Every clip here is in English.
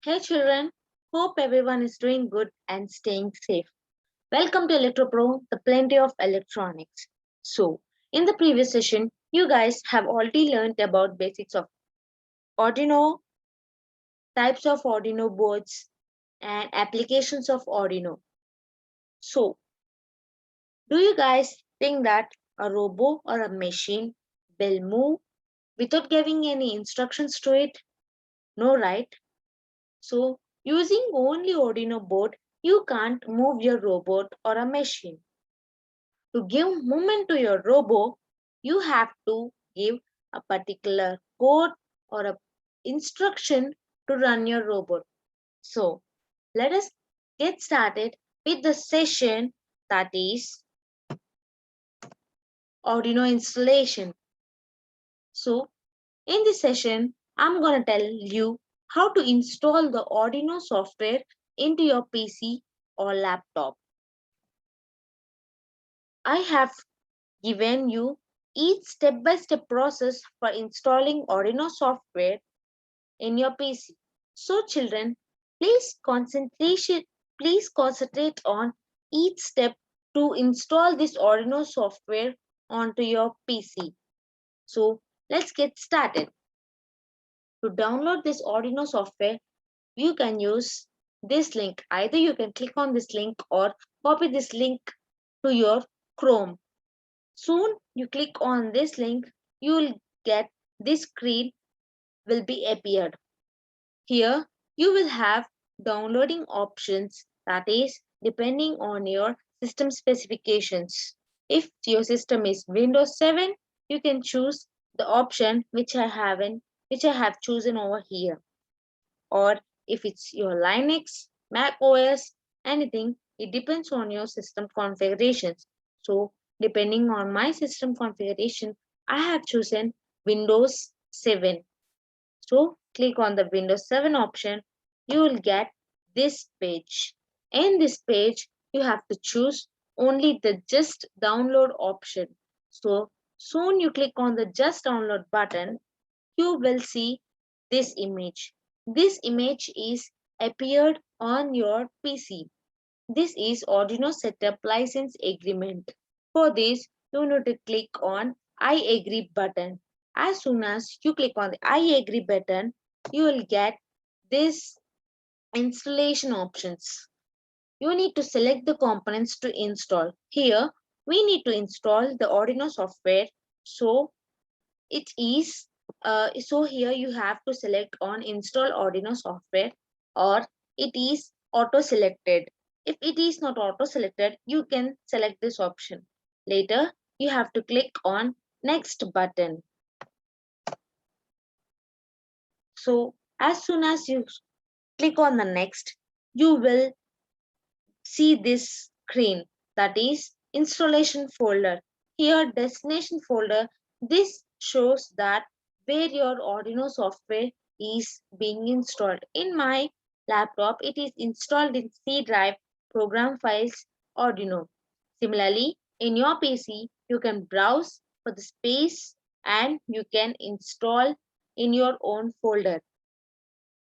Hey children, hope everyone is doing good and staying safe. Welcome to ElectroPro, the plenty of electronics. So, in the previous session, you guys have already learned about basics of Arduino, types of Arduino boards, and applications of Arduino. So, do you guys think that a robot or a machine will move without giving any instructions to it? No, right? So, using only Arduino board, you can't move your robot or a machine. To give movement to your robot, you have to give a particular code or a instruction to run your robot. So, let us get started with the session, that is Arduino installation. So, in this session, I'm going to tell you how to install the Arduino software into your PC or laptop. I have given you each step-by-step process for installing Arduino software in your PC. So children, please concentrate on each step to install this Arduino software onto your PC. So let's get started. To download this Arduino software, you can use this link. Either you can click on this link or copy this link to your Chrome. Soon you click on this link, you will get this screen will be appeared. Here you will have downloading options, that is depending on your system specifications. If your system is Windows 7, you can choose the option which I have chosen over here. Or if it's your Linux, Mac OS, anything, it depends on your system configurations. So depending on my system configuration, I have chosen Windows 7. So click on the Windows 7 option, you will get this page. In this page, you have to choose only the just download option. So soon you click on the just download button, you will see this image. This image is appeared on your PC. This is Arduino Setup License Agreement. For this, you need to click on I agree button. As soon as you click on the I agree button, you will get this installation options. You need to select the components to install. Here, we need to install the Arduino software. So it is so here you have to select on install Arduino software, or it is auto selected. If it is not auto selected, you can select this option. Later you have to click on next button. So as soon as you click on the next, you will see this screen, that is installation folder. Here destination folder, this shows that where your Arduino software is being installed. In my laptop, it is installed in C drive program files Arduino. Similarly, in your PC, you can browse for the space and you can install in your own folder.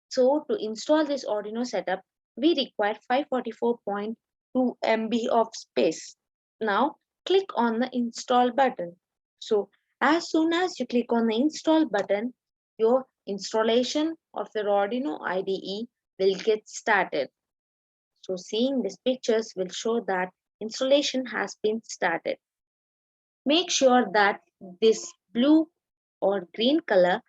So to install this Arduino setup, we require 544.2 MB of space. Now click on the install button. So as soon as you click on the install button, your installation of your Arduino IDE will get started. So seeing these pictures will show that installation has been started. Make sure that this blue or green color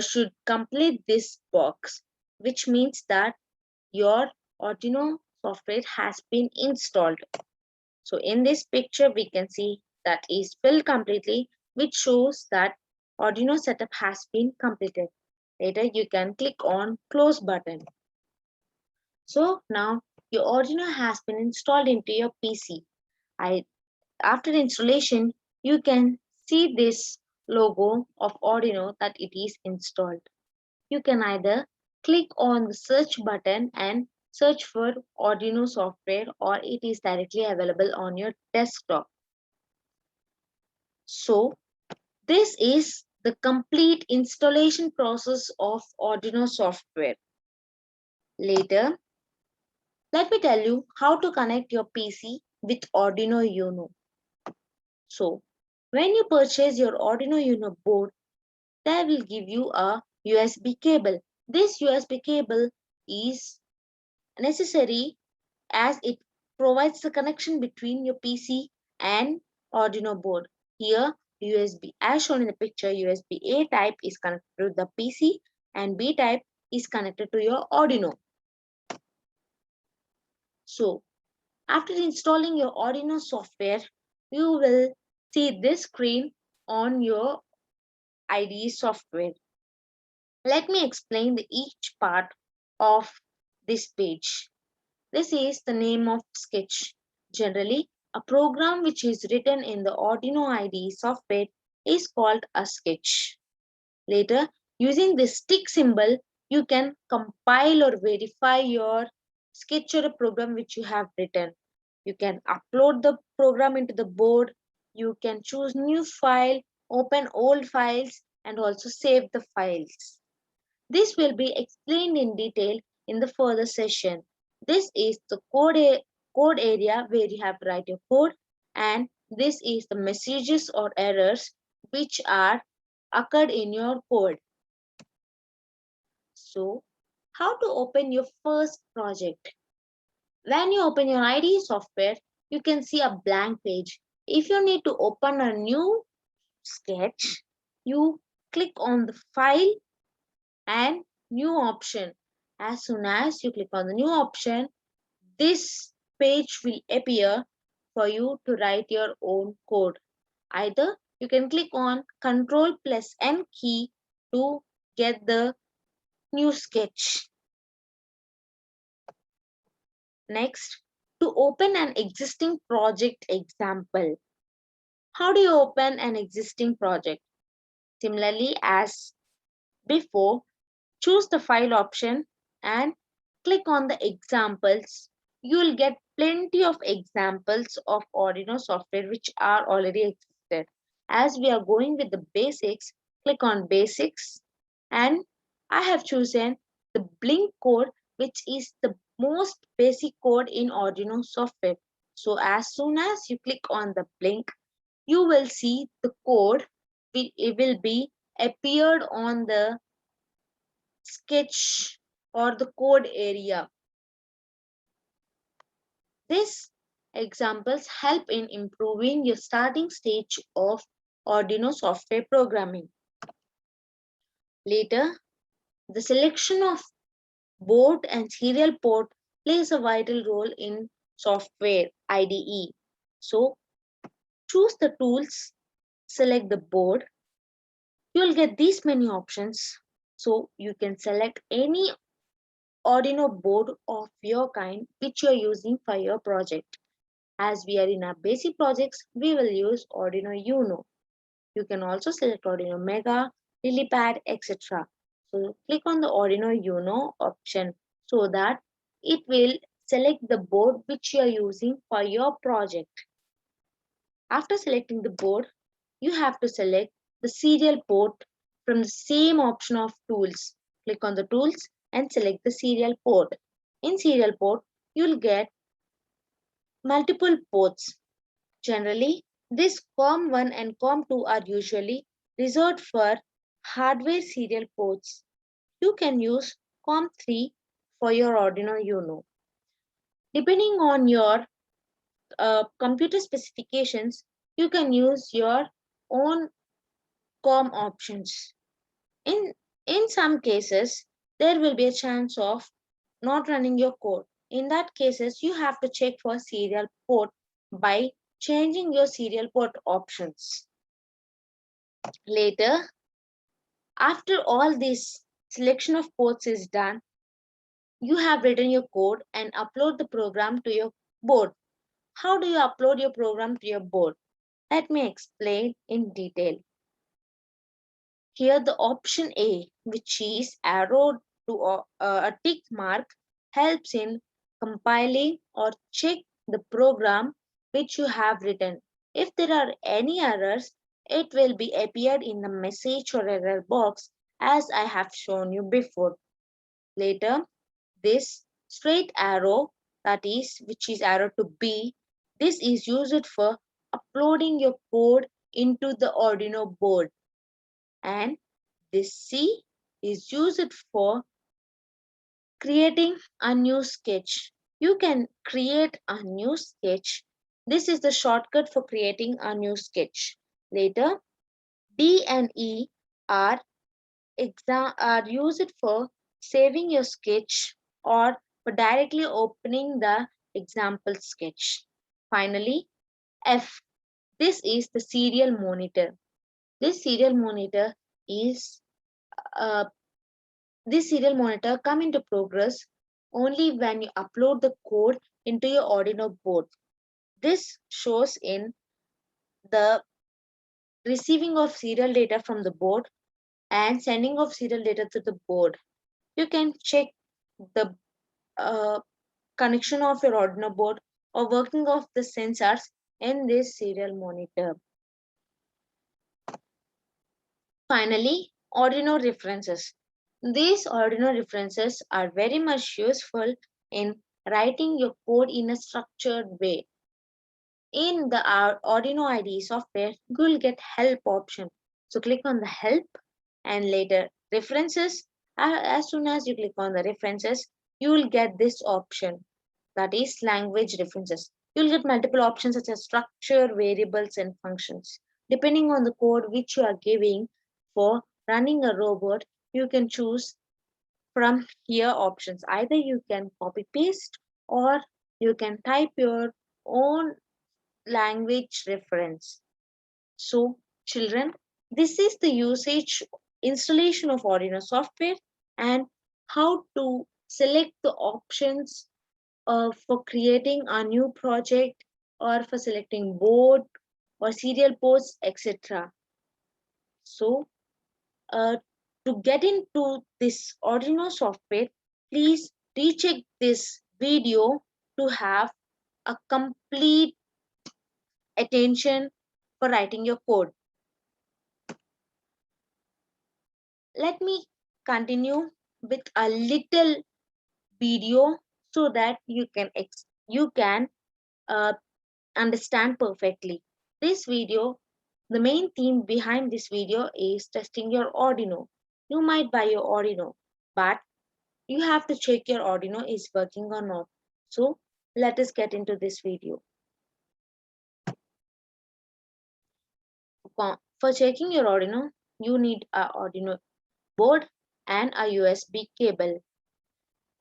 should complete this box, which means that your Arduino software has been installed. So in this picture, we can see that is filled completely, which shows that Arduino setup has been completed. Later, you can click on close button. So now your Arduino has been installed into your PC. After installation, you can see this logo of Arduino that it is installed. You can either click on the search button and search for Arduino software, or it is directly available on your desktop. So this is the complete installation process of Arduino software. Later, let me tell you how to connect your PC with Arduino Uno. So, when you purchase your Arduino Uno board, they will give you a USB cable. This USB cable is necessary as it provides the connection between your PC and Arduino board. Here, USB, as shown in the picture, USB A type is connected to the PC and B type is connected to your Arduino. So, after installing your Arduino software, you will see this screen on your IDE software. Let me explain each part of this page. This is the name of Sketch. Generally, a program which is written in the Arduino IDE software is called a sketch. Later, using the stick symbol, you can compile or verify your sketch or a program which you have written. You can upload the program into the board. You can choose new file, open old files, and also save the files. This will be explained in detail in the further session. This is the code area where you have to write your code, and this is the messages or errors which are occurred in your code. So, how to open your first project? When you open your IDE software, you can see a blank page. If you need to open a new sketch, you click on the file and new option. As soon as you click on the new option, this page will appear for you to write your own code. Either you can click on Ctrl plus N key to get the new sketch. Next, to open an existing project example. How do you open an existing project? Similarly as before, choose the file option and click on the examples. You will get plenty of examples of Arduino software which are already existed. As we are going with the basics, click on basics, and I have chosen the Blink code, which is the most basic code in Arduino software. So as soon as you click on the Blink, you will see the code. It will be appeared on the sketch or the code area. These examples help in improving your starting stage of Arduino software programming. Later, the selection of board and serial port plays a vital role in software IDE. So, choose the tools, select the board. You will get these many options. So, you can select any Arduino board of your kind which you are using for your project. As we are in our basic projects, we will use Arduino Uno. You can also select Arduino Mega, LilyPad, etc. So click on the Arduino Uno option so that it will select the board which you are using for your project. After selecting the board, you have to select the serial port from the same option of tools. Click on the tools and select the serial port. In serial port, you will get multiple ports. Generally, this COM1 and COM2 are usually reserved for hardware serial ports. You can use COM3 for your Arduino Uno. Depending on your computer specifications, you can use your own COM options. In some cases, there will be a chance of not running your code. In that cases, you have to check for serial port by changing your serial port options. Later, after all this selection of ports is done, you have written your code and upload the program to your board. How do you upload your program to your board? Let me explain in detail. Here the option A, which is arrow to a tick mark, helps in compiling or check the program which you have written. If there are any errors, it will be appeared in the message or error box as I have shown you before. Later, this straight arrow, that is, which is arrow to B, this is used for uploading your code into the Arduino board. And this C is used for creating a new sketch. You can create a new sketch. This is the shortcut for creating a new sketch. Later, D and E are are used for saving your sketch or for directly opening the example sketch. Finally, F. This is the serial monitor. This serial monitor is uh, this serial monitor come into progress only when you upload the code into your Arduino board. This shows in the receiving of serial data from the board and sending of serial data to the board. You can check the uh, connection of your Arduino board or working of the sensors in this serial monitor. Finally, Arduino references. These Arduino references are very much useful in writing your code in a structured way. In the Arduino IDE software, you will get help option. So click on the help and later references. As soon as you click on the references, you will get this option, that is language references. You will get multiple options such as structure, variables, and functions. Depending on the code which you are giving for running a robot, you can choose from here options. Either you can copy paste or you can type your own language reference. So, children, this is the usage installation of Arduino software and how to select the options for creating a new project or for selecting board or serial ports, etc. So, uh, to get into this Arduino software, please recheck this video to have a complete attention for writing your code. Let me continue with a little video so that you can uh, understand perfectly. This video, the main theme behind this video is testing your Arduino. You might buy your Arduino, but you have to check your Arduino is working or not. So let us get into this video. For checking your Arduino, you need a Arduino board and a USB cable.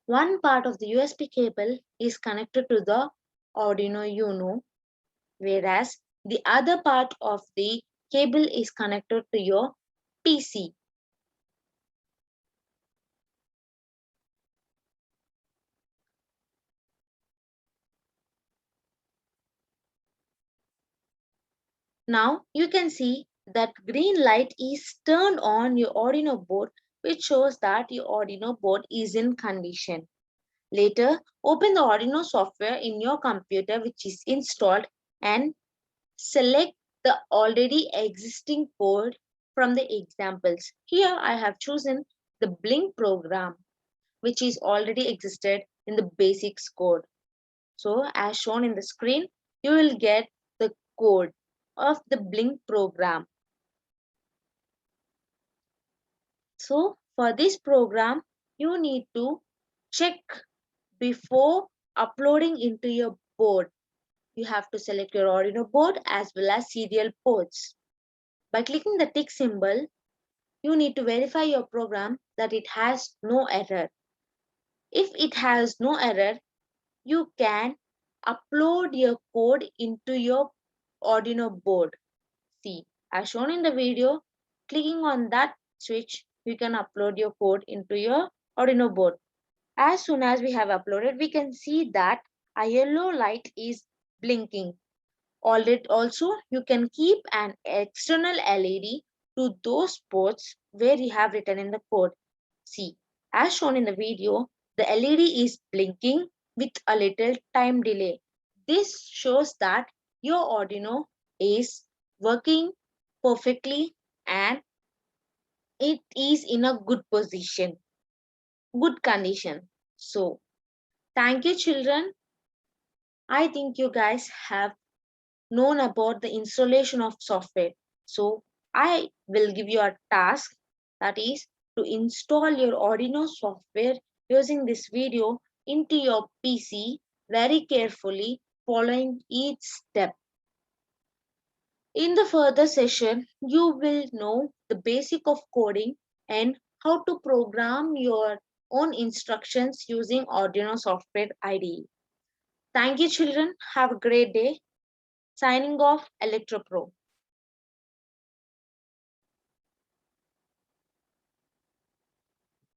One part of the USB cable is connected to the Arduino Uno, whereas the other part of the cable is connected to your PC. Now you can see that green light is turned on your Arduino board, which shows that your Arduino board is in condition. Later, open the Arduino software in your computer which is installed and select the already existing code from the examples. Here I have chosen the Blink program which is already existed in the basics code. So as shown in the screen, you will get the code of the Blink program. So for this program, you need to check before uploading into your board. You have to select your Arduino board as well as serial ports. By clicking the tick symbol, you need to verify your program that it has no error. If it has no error, you can upload your code into your Arduino board. See, as shown in the video, clicking on that switch, you can upload your code into your Arduino board. As soon as we have uploaded, we can see that a yellow light is blinking. Also, you can keep an external LED to those ports where you have written in the code. See, as shown in the video, the LED is blinking with a little time delay. This shows that your Arduino is working perfectly and it is in a good position, good condition. So, thank you, children. I think you guys have known about the installation of software. So, I will give you a task, that is to install your Arduino software using this video into your PC very carefully, following each step. In the further session, you will know the basic of coding and how to program your own instructions using Arduino Software IDE. Thank you, children. Have a great day. Signing off, ElectroPro.